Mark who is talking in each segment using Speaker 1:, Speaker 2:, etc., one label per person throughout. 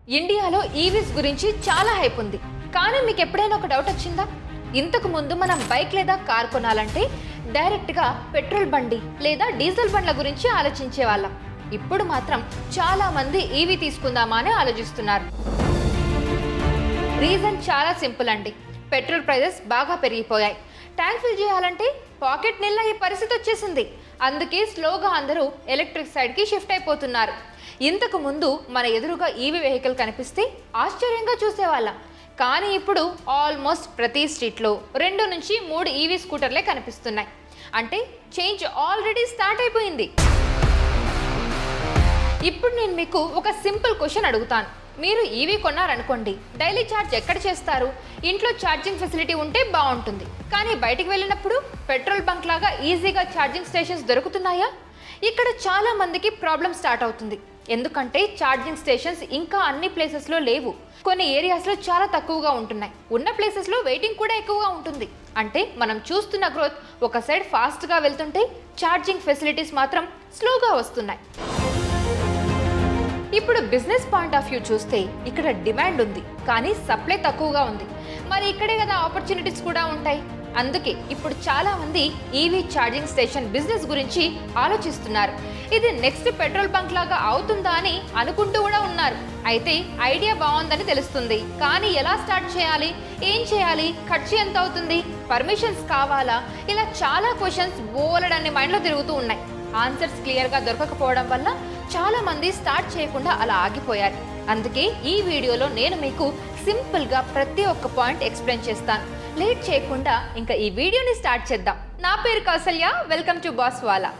Speaker 1: ఇండియాలో ఈవీస్ గురించి చాలా హైప్ ఉంది. కానీ మీకు ఎప్పుడైనా ఒక డౌట్ వచ్చిందా? ఇంతకు ముందు మనం బైక్ లేదా కార్ కొనాలంటే డైరెక్ట్గా పెట్రోల్ బండి లేదా డీజిల్ బండ్ల గురించి ఆలోచించే వాళ్ళం. ఇప్పుడు మాత్రం చాలా మంది ఈవీ తీసుకుందామా అని ఆలోచిస్తున్నారు. రీజన్ చాలా సింపుల్ అండి. పెట్రోల్ ప్రైజెస్ బాగా పెరిగిపోయాయి. ట్యాంక్ ఫిల్ చేయాలంటే పాకెట్ నిల్ల ఈ పరిస్థితి వచ్చేసింది. అందుకే స్లోగా అందరూ ఎలక్ట్రిక్ సైడ్కి షిఫ్ట్ అయిపోతున్నారు. ఇంతకు ముందు మన ఎదురుగా ఈవీ వెహికల్ కనిపిస్తే ఆశ్చర్యంగా చూసేవాళ్ళం. కానీ ఇప్పుడు ఆల్మోస్ట్ ప్రతి స్ట్రీట్లో 2 నుంచి 3 ఈవీ స్కూటర్లే కనిపిస్తున్నాయి. అంటే చేంజ్ ఆల్రెడీ స్టార్ట్ అయిపోయింది. ఇప్పుడు నేను మీకు ఒక సింపుల్ క్వశ్చన్ అడుగుతాను. మీరు ఈవీ కొన్నారనుకోండి, డైలీ ఛార్జ్ ఎక్కడ చేస్తారు? ఇంట్లో ఛార్జింగ్ ఫెసిలిటీ ఉంటే బాగుంటుంది. కానీ బయటికి వెళ్ళినప్పుడు పెట్రోల్ బంక్ లాగా ఈజీగా ఛార్జింగ్ స్టేషన్స్ దొరుకుతున్నాయా? ఇక్కడ చాలా మందికి ప్రాబ్లం స్టార్ట్ అవుతుంది. ఎందుకంటే ఛార్జింగ్ స్టేషన్స్ ఇంకా అన్ని ప్లేసెస్లో లేవు. కొన్ని ఏరియాస్లో చాలా తక్కువగా ఉంటున్నాయి. ఉన్న ప్లేసెస్లో వెయిటింగ్ కూడా ఎక్కువగా ఉంటుంది. అంటే మనం చూస్తున్న గ్రోత్ ఒక సైడ్ ఫాస్ట్గా వెళ్తుంటే ఛార్జింగ్ ఫెసిలిటీస్ మాత్రం స్లోగా వస్తున్నాయి. ఇప్పుడు బిజినెస్ పాయింట్ ఆఫ్ వ్యూ చూస్తే ఇక్కడ డిమాండ్ ఉంది, కానీ సప్లై తక్కువగా ఉంది. మరి ఇక్కడే కదా ఆపర్చునిటీస్ కూడా ఉంటాయి. అందుకే ఇప్పుడు చాలా మంది ఈవీ ఛార్జింగ్ స్టేషన్ బిజినెస్ గురించి ఆలోచిస్తున్నారు. ఇది నెక్స్ట్ పెట్రోల్ బంక్ లాగా అవుతుందా అని అనుకుంటూ కూడా ఉన్నారు. అయితే ఐడియా బాగుందని తెలుస్తుంది, కానీ ఎలా స్టార్ట్ చేయాలి, ఏం చేయాలి, ఖర్చు ఎంత అవుతుంది, పర్మిషన్స్ కావాలా, ఇలా చాలా క్వశ్చన్స్ బోలెడన్ని మైండ్లో తిరుగుతూ ఉన్నాయి. ఆన్సర్స్ క్లియర్గా దొరకకపోవడం వల్ల చాలా మంది స్టార్ట్ చేయకుండా అలా ఆగిపోయారు. అందుకే ఈ వీడియోలో నేను మీకు సింపుల్గా ప్రతి ఒక్క పాయింట్ ఎక్స్ప్లెయిన్ చేస్తాను. లేట్ చేయకుండా ఇంకా ఈ వీడియోని స్టార్ట్ చేద్దాం. నా పేరు Kausalya, welcome to boss wala.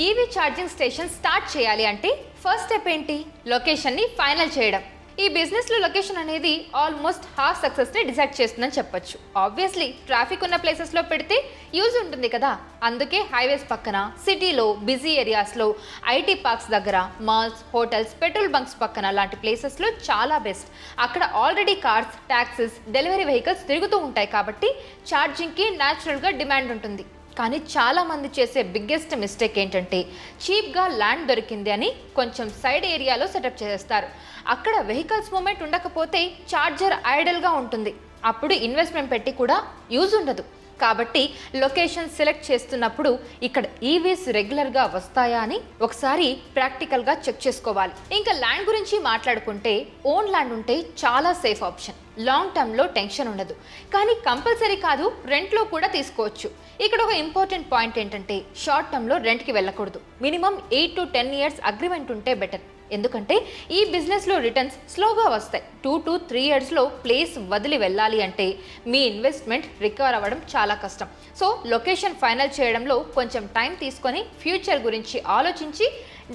Speaker 1: EV charging station start చేయాలి అంటే ఫస్ట్ స్టెప్ ఏంటి? లొకేషన్ని ఫైనల్ చేయడం. ఈ బిజినెస్లో లొకేషన్ అనేది ఆల్మోస్ట్ హాఫ్ సక్సెస్ని డిసైడ్ చేస్తుందని చెప్పొచ్చు. ఆబ్వియస్లీ ట్రాఫిక్ ఉన్న ప్లేసెస్లో పెడితే యూజ్ ఉంటుంది కదా. అందుకే హైవేస్ పక్కన, సిటీలో, బిజీ ఏరియాస్లో, ఐటీ పార్క్స్ దగ్గర, మాల్స్, హోటల్స్, పెట్రోల్ బంక్స్ పక్కన లాంటి ప్లేసెస్లో చాలా బెస్ట్. అక్కడ already cars, taxis, delivery vehicles తిరుగుతూ ఉంటాయి కాబట్టి ఛార్జింగ్కి న్యాచురల్గా డిమాండ్ ఉంటుంది. కానీ చాలా మంది చేసే బిగ్గెస్ట్ మిస్టేక్ ఏంటంటే చీప్గా ల్యాండ్ దొరికింది అని కొంచెం సైడ్ ఏరియాలో సెటప్ చేస్తారు. అక్కడ వెహికల్స్ మూమెంట్ ఉండకపోతే ఛార్జర్ ఐడల్గా ఉంటుంది. అప్పుడు ఇన్వెస్ట్మెంట్ పెట్టి కూడా యూజ్ ఉండదు. కాబట్టి లొకేషన్ సెలెక్ట్ చేస్తున్నప్పుడు ఇక్కడ ఈవీస్ రెగ్యులర్గా వస్తాయా అని ఒకసారి ప్రాక్టికల్గా చెక్ చేసుకోవాలి. ఇంకా ల్యాండ్ గురించి మాట్లాడుకుంటే ఓన్ ల్యాండ్ ఉంటే చాలా సేఫ్ ఆప్షన్. లాంగ్ టర్మ్లో టెన్షన్ ఉండదు. కానీ కంపల్సరీ కాదు, రెంట్లో కూడా తీసుకోవచ్చు. ఇక్కడ ఒక ఇంపార్టెంట్ పాయింట్ ఏంటంటే షార్ట్ టర్మ్లో రెంట్కి వెళ్ళకూడదు. మినిమం 8 to 10 years అగ్రిమెంట్ ఉంటే బెటర్. ఎందుకంటే ఈ బిజినెస్లో రిటర్న్స్ స్లోగా వస్తాయి. 2 to 3 yearsలో ప్లేస్ వదిలి వెళ్ళాలి అంటే మీ ఇన్వెస్ట్మెంట్ రికవర్ అవ్వడం చాలా కష్టం. సో లొకేషన్ ఫైనల్ చేయడంలో కొంచెం టైం తీసుకొని ఫ్యూచర్ గురించి ఆలోచించి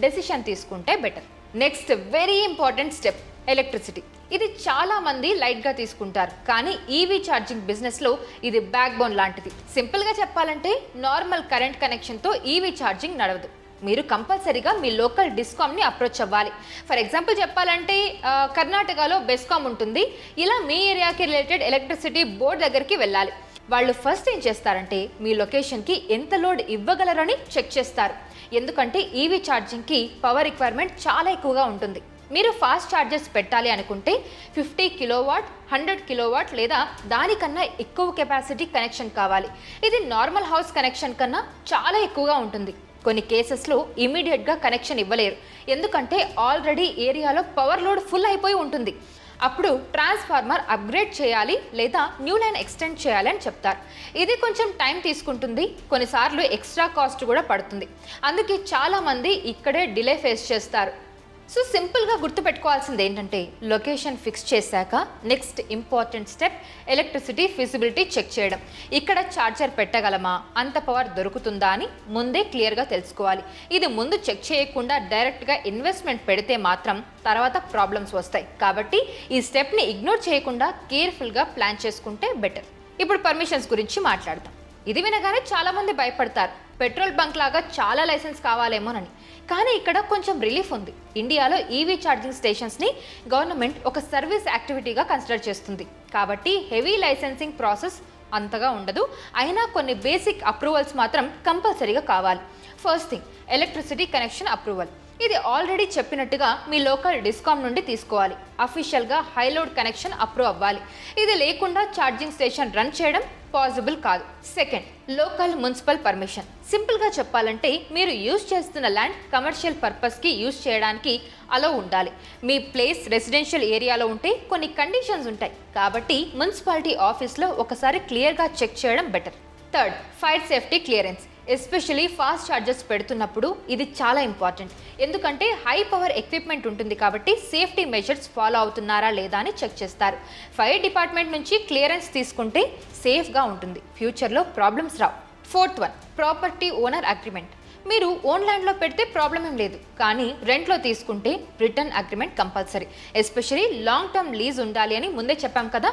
Speaker 1: డెసిషన్ తీసుకుంటే better. Next very important step, electricity. ఇది చాలా మంది లైట్గా తీసుకుంటారు, కానీ ఈవీ ఛార్జింగ్ బిజినెస్లో ఇది బ్యాక్ బోన్ లాంటిది. సింపుల్గా చెప్పాలంటే నార్మల్ కరెంట్ కనెక్షన్తో ఈవీ ఛార్జింగ్ నడవదు. మీరు కంపల్సరీగా మీ లోకల్ డిస్కామ్ని అప్రోచ్ అవ్వాలి. ఫర్ ఎగ్జాంపుల్ చెప్పాలంటే కర్ణాటకలో బెస్కామ్ ఉంటుంది. ఇలా మీ ఏరియాకి రిలేటెడ్ ఎలక్ట్రిసిటీ బోర్డ్ దగ్గరికి వెళ్ళాలి. వాళ్ళు ఫస్ట్ ఏం చేస్తారంటే మీ లొకేషన్కి ఎంత లోడ్ ఇవ్వగలరని చెక్ చేస్తారు. ఎందుకంటే ఈవీ ఛార్జింగ్కి పవర్ రిక్వైర్మెంట్ చాలా ఎక్కువగా ఉంటుంది. మీరు ఫాస్ట్ ఛార్జర్స్ పెట్టాలి అనుకుంటే 50 kW, 100 kW లేదా దానికన్నా ఎక్కువ కెపాసిటీ కనెక్షన్ కావాలి. ఇది నార్మల్ హౌస్ కనెక్షన్ కన్నా చాలా ఎక్కువగా ఉంటుంది. కొన్ని కేసెస్లో ఇమీడియట్గా కనెక్షన్ ఇవ్వలేరు, ఎందుకంటే ఆల్రెడీ ఏరియాలో పవర్ లోడ్ ఫుల్ అయిపోయి ఉంటుంది. అప్పుడు ట్రాన్స్ఫార్మర్ అప్గ్రేడ్ చేయాలి లేదా న్యూ లైన్ ఎక్స్టెండ్ చేయాలి అని చెప్తారు. ఇది కొంచెం టైం తీసుకుంటుంది, కొన్నిసార్లు ఎక్స్ట్రా కాస్ట్ కూడా పడుతుంది. అందుకే చాలామంది ఇక్కడే డిలే ఫేస్ చేస్తారు. సో సింపుల్గా గుర్తుపెట్టుకోవాల్సింది ఏంటంటే లొకేషన్ ఫిక్స్ చేశాక next important step electricity feasibility check చేయడం. ఇక్కడ ఛార్జర్ పెట్టగలమా, అంత పవర్ దొరుకుతుందా అని ముందే క్లియర్గా తెలుసుకోవాలి. ఇది ముందు చెక్ చేయకుండా డైరెక్ట్గా ఇన్వెస్ట్మెంట్ పెడితే మాత్రం తర్వాత ప్రాబ్లమ్స్ వస్తాయి. కాబట్టి ఈ స్టెప్ని ఇగ్నోర్ చేయకుండా కేర్ఫుల్గా ప్లాన్ చేసుకుంటే బెటర్. ఇప్పుడు పర్మిషన్స్ గురించి మాట్లాడతాం. ఇది వినగానే చాలామంది భయపడతారు, పెట్రోల్ బంక్ లాగా చాలా లైసెన్స్ కావాలేమోనని. కానీ ఇక్కడ కొంచెం రిలీఫ్ ఉంది. ఇండియాలో ఈవీ ఛార్జింగ్ స్టేషన్స్ని గవర్నమెంట్ ఒక సర్వీస్ యాక్టివిటీగా కన్సిడర్ చేస్తుంది. కాబట్టి హెవీ లైసెన్సింగ్ ప్రాసెస్ అంతగా ఉండదు. అయినా కొన్ని బేసిక్ అప్రూవల్స్ మాత్రం కంపల్సరీగా కావాలి. First thing, electricity connection approval. ఇది ఆల్రెడీ చెప్పినట్టుగా మీ లోకల్ డిస్కామ్ నుండి తీసుకోవాలి. అఫీషియల్గా హై లోడ్ కనెక్షన్ అప్రూవ్ అవ్వాలి. ఇది లేకుండా ఛార్జింగ్ స్టేషన్ రన్ చేయడం పాసిబుల్ కాదు. Second, local municipal permission. సింపుల్గా చెప్పాలంటే మీరు యూజ్ చేస్తున్న ల్యాండ్ కమర్షియల్ పర్పస్కి యూజ్ చేయడానికి అలో ఉండాలి. మీ ప్లేస్ రెసిడెన్షియల్ ఏరియాలో ఉంటే కొన్ని కండిషన్స్ ఉంటాయి, కాబట్టి మున్సిపాలిటీ ఆఫీస్లో ఒకసారి క్లియర్గా చెక్ చేయడం better. Third, fire safety clearance. Especially fast chargers పెడుతున్నప్పుడు ఇది చాలా ఇంపార్టెంట్. ఎందుకంటే హై పవర్ ఎక్విప్మెంట్ ఉంటుంది కాబట్టి సేఫ్టీ మెజర్స్ ఫాలో అవుతున్నారా లేదా అని చెక్ చేస్తారు. ఫైర్ డిపార్ట్మెంట్ నుంచి క్లియరెన్స్ తీసుకుంటే సేఫ్గా ఉంటుంది, ఫ్యూచర్లో ప్రాబ్లమ్స్ రావు. Fourth one, property owner agreement. మీరు ఓన్ ల్యాండ్లో పెడితే ప్రాబ్లం ఏం లేదు, కానీ రెంట్లో తీసుకుంటే written agreement compulsory. Especially long term lease ఉండాలి అని ముందే చెప్పాం కదా,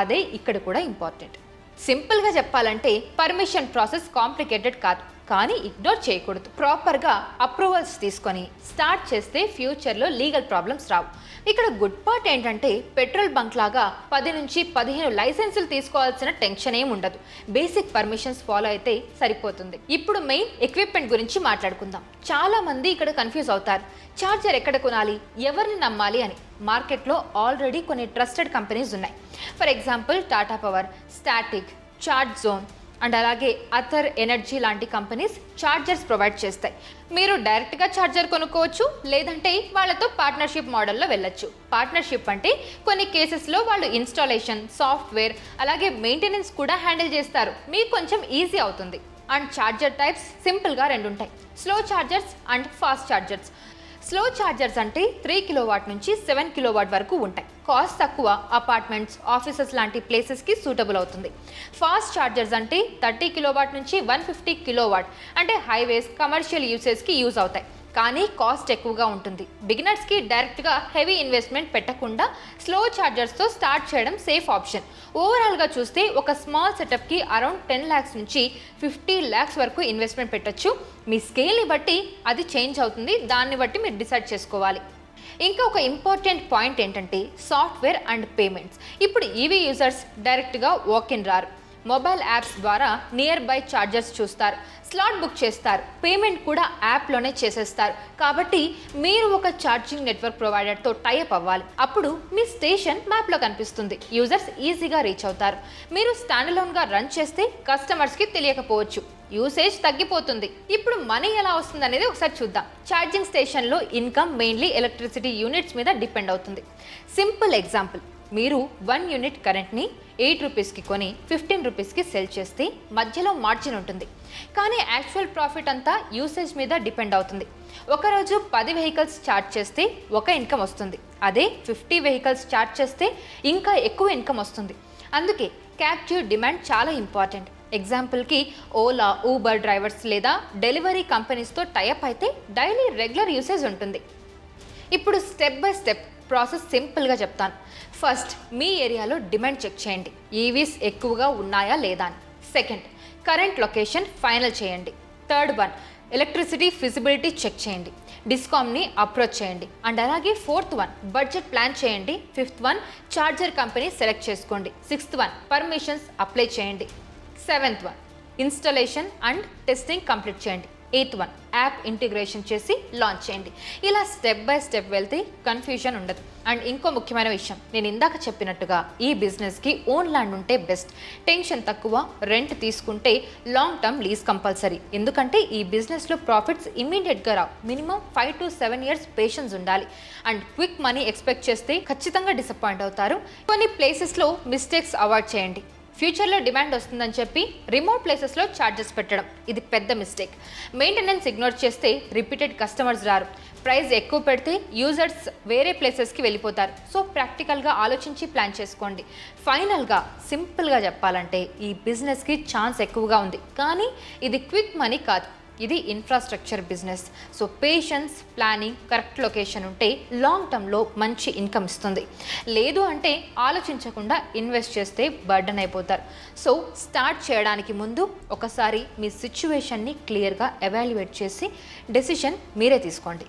Speaker 1: అదే ఇక్కడ కూడా ఇంపార్టెంట్. సింపుల్గా చెప్పాలంటే పర్మిషన్ ప్రాసెస్ కాంప్లికేటెడ్ కాదు, కానీ ఇగ్నోర్ చేయకూడదు. ప్రాపర్గా అప్రూవల్స్ తీసుకొని స్టార్ట్ చేస్తే ఫ్యూచర్లో లీగల్ ప్రాబ్లమ్స్ రావు. ఇక్కడ గుడ్ పార్ట్ ఏంటంటే పెట్రోల్ బంక్ లాగా 10 నుంచి 15 లైసెన్సులు తీసుకోవాల్సిన టెన్షన్ ఏం ఉండదు. బేసిక్ పర్మిషన్స్ ఫాలో అయితే సరిపోతుంది. ఇప్పుడు మెయిన్ ఎక్విప్మెంట్ గురించి మాట్లాడుకుందాం. చాలా మంది ఇక్కడ కన్ఫ్యూజ్ అవుతారు. ఛార్జర్ ఎక్కడ కొనాలి, ఎవరిని నమ్మాలి అని. మార్కెట్లో ఆల్రెడీ కొన్ని ట్రస్టెడ్ కంపెనీస్ ఉన్నాయి. For example Tata power, static, charge zone and అలాగే అథర్ ఎనర్జీ లాంటి కంపెనీస్ ఛార్జర్స్ ప్రొవైడ్ చేస్తాయి. మీరు డైరెక్ట్గా ఛార్జర్ కొనుక్కోవచ్చు, లేదంటే వాళ్ళతో పార్ట్నర్షిప్ మోడల్లో వెళ్ళొచ్చు. పార్ట్నర్షిప్ అంటే కొన్ని కేసెస్లో వాళ్ళు ఇన్స్టాలేషన్, సాఫ్ట్వేర్ అలాగే మెయింటెనెన్స్ కూడా హ్యాండిల్ చేస్తారు. మీకు కొంచెం ఈజీ అవుతుంది. అండ్ ఛార్జర్ టైప్స్ సింపుల్గా 2 ఉంటాయి, slow chargers and fast chargers. Slow chargers అంటే 3 కిలోవాట్ నుంచి 7 కిలోవాట్ వరకు ఉంటాయి. కాస్ట్ తక్కువ, అపార్ట్మెంట్స్, ఆఫీసెస్ లాంటి ప్లేసెస్కి సూటబుల్ అవుతుంది. ఫాస్ట్ ఛార్జర్స్ అంటే 30 కిలోవాట్ నుంచి 150 కిలోవాట్, అంటే హైవేస్, కమర్షియల్ యూసేజ్కి యూజ్ అవుతాయి, కానీ కాస్ట్ ఎక్కువగా ఉంటుంది. బిగినర్స్కి డైరెక్ట్గా హెవీ ఇన్వెస్ట్మెంట్ పెట్టకుండా స్లో ఛార్జర్స్తో స్టార్ట్ చేయడం సేఫ్ ఆప్షన్. ఓవరాల్గా చూస్తే ఒక స్మాల్ సెటప్కి అరౌండ్ 10 lakhs నుంచి 50 lakhs వరకు ఇన్వెస్ట్మెంట్ పెట్టచ్చు. మీ స్కేల్ని బట్టి అది చేంజ్ అవుతుంది, దాన్ని బట్టి మీరు డిసైడ్ చేసుకోవాలి. ఇంకా ఒక ఇంపార్టెంట్ పాయింట్ ఏంటంటే సాఫ్ట్వేర్ అండ్ పేమెంట్స్. ఇప్పుడు ఈవీ యూజర్స్ డైరెక్ట్గా వాక్-ఇన్ రారు. మొబైల్ యాప్స్ ద్వారా నియర్ బై ఛార్జర్స్ చూస్తారు, స్లాట్ బుక్ చేస్తారు, పేమెంట్ కూడా యాప్లోనే చేసేస్తారు. కాబట్టి మీరు ఒక ఛార్జింగ్ నెట్వర్క్ ప్రొవైడర్తో టైఅప్ అవ్వాలి. అప్పుడు మీ స్టేషన్ మ్యాప్లో కనిపిస్తుంది, యూజర్స్ ఈజీగా రీచ్ అవుతారు. మీరు స్టాండ్అలోన్గా రన్ చేస్తే కస్టమర్స్కి తెలియకపోవచ్చు, యూసేజ్ తగ్గిపోతుంది. ఇప్పుడు మనీ ఎలా వస్తుంది అనేది ఒకసారి చూద్దాం. ఛార్జింగ్ స్టేషన్లో ఇన్కమ్ మెయిన్లీ ఎలక్ట్రిసిటీ యూనిట్స్ మీద డిపెండ్ అవుతుంది. సింపుల్ ఎగ్జాంపుల్, మీరు 1 యూనిట్ కరెంట్ని 8 రూపీస్కి కొని 15 రూపీస్కి సెల్ చేస్తే మధ్యలో మార్జిన్ ఉంటుంది, కానీ యాక్చువల్ ప్రాఫిట్ అంతా యూసేజ్ మీద డిపెండ్ అవుతుంది. ఒకరోజు 10 వెహికల్స్ ఛార్జ్ చేస్తే ఒక ఇన్కమ్ వస్తుంది, అదే 50 వెహికల్స్ ఛార్జ్ చేస్తే ఇంకా ఎక్కువ ఇన్కమ్ వస్తుంది. అందుకే క్యాప్టివ్ డిమాండ్ చాలా ఇంపార్టెంట్. ఎగ్జాంపుల్కి ఓలా, ఊబర్ డ్రైవర్స్ లేదా డెలివరీ కంపెనీస్తో టైఅప్ అయితే డైలీ రెగ్యులర్ యూసేజ్ ఉంటుంది. ఇప్పుడు స్టెప్ బై స్టెప్ ప్రాసెస్ సింపుల్గా చెప్తాను. ఫస్ట్, మీ ఏరియాలో డిమాండ్ చెక్ చేయండి, ఈవీస్ ఎక్కువగా ఉన్నాయా లేదా అని. సెకండ్, కరెంట్ లొకేషన్ ఫైనల్ చేయండి. Third one, electricity feasibility check చేయండి, డిస్కామ్ని అప్రోచ్ చేయండి. అండ్ అలాగే ఫోర్త్ వన్, బడ్జెట్ ప్లాన్ చేయండి. Fifth one, charger company select చేసుకోండి. సిక్స్త్ వన్, పర్మిషన్స్ అప్లై చేయండి. Seventh one, installation and testing complete చేయండి. ఎయిత్ వన్, యాప్ ఇంటిగ్రేషన్ చేసి లాంచ్ చేయండి. ఇలా స్టెప్ బై స్టెప్ వెళ్తే కన్ఫ్యూజన్ ఉండదు. అండ్ ఇంకో ముఖ్యమైన విషయం, నేను ఇందాక చెప్పినట్టుగా ఈ బిజినెస్కి ఓన్ ల్యాండ్ ఉంటే బెస్ట్. టెన్షన్ తక్కువ, రెంట్ తీసుకుంటే లాంగ్ టర్మ్ లీజ్ కంపల్సరీ. ఎందుకంటే ఈ బిజినెస్లో ప్రాఫిట్స్ ఇమ్మీడియట్గా రావు, మినిమం 5 to 7 years పేషెన్స్ ఉండాలి. అండ్ క్విక్ మనీ ఎక్స్పెక్ట్ చేస్తే ఖచ్చితంగా డిసప్పాయింట్ అవుతారు. కొన్ని ప్లేసెస్లో మిస్టేక్స్ అవాయిడ్ చేయండి. ఫ్యూచర్లో డిమాండ్ వస్తుందని చెప్పి రిమోట్ ప్లేసెస్లో ఛార్జెస్ పెట్టడం, ఇది పెద్ద మిస్టేక్. మెయింటెనెన్స్ ఇగ్నోర్ చేస్తే రిపీటెడ్ కస్టమర్స్ రారు. ప్రైస్ ఎక్కువ పెడితే యూజర్స్ వేరే ప్లేసెస్కి వెళ్ళిపోతారు. సో ప్రాక్టికల్గా ఆలోచించి ప్లాన్ చేసుకోండి. ఫైనల్గా సింపుల్గా చెప్పాలంటే ఈ బిజినెస్కి ఛాన్స్ ఎక్కువగా ఉంది, కానీ ఇది క్విక్ మనీ కాదు, ఇది infrastructure business. So patience, planning, correct location ఉంటే లాంగ్ టర్మ్లో మంచి ఇన్కమ్ ఇస్తుంది. లేదు అంటే ఆలోచించకుండా ఇన్వెస్ట్ చేస్తే బర్డెన్ అయిపోతారు. సో స్టార్ట్ చేయడానికి ముందు ఒకసారి మీ సిచ్యువేషన్ని క్లియర్గా ఎవాల్యుయేట్ చేసి డెసిషన్ మీరే తీసుకోండి.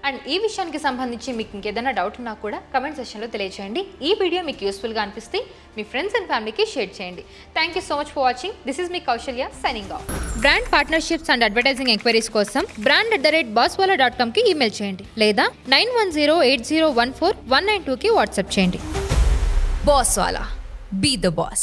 Speaker 1: అండ్ ఈ విషయానికి సంబంధించి మీకు ఇంకేదైనా డౌట్ ఉన్నా కూడా కమెంట్ సెక్షన్లో తెలియజేయండి. ఈ వీడియో మీకు యూస్ఫుల్గా అనిపిస్తే మీ ఫ్రెండ్స్ అండ్ ఫ్యామిలీకి షేర్ చేయండి. Thank you so much for watching. This is me Kausalya signing off. Brand partnerships and advertising enquiries కోసం brand@bosswala.com ఈమెయిల్ చేయండి లేదా 9108014192 వాట్సాప్ చేయండి.
Speaker 2: Bosswala. Be the boss.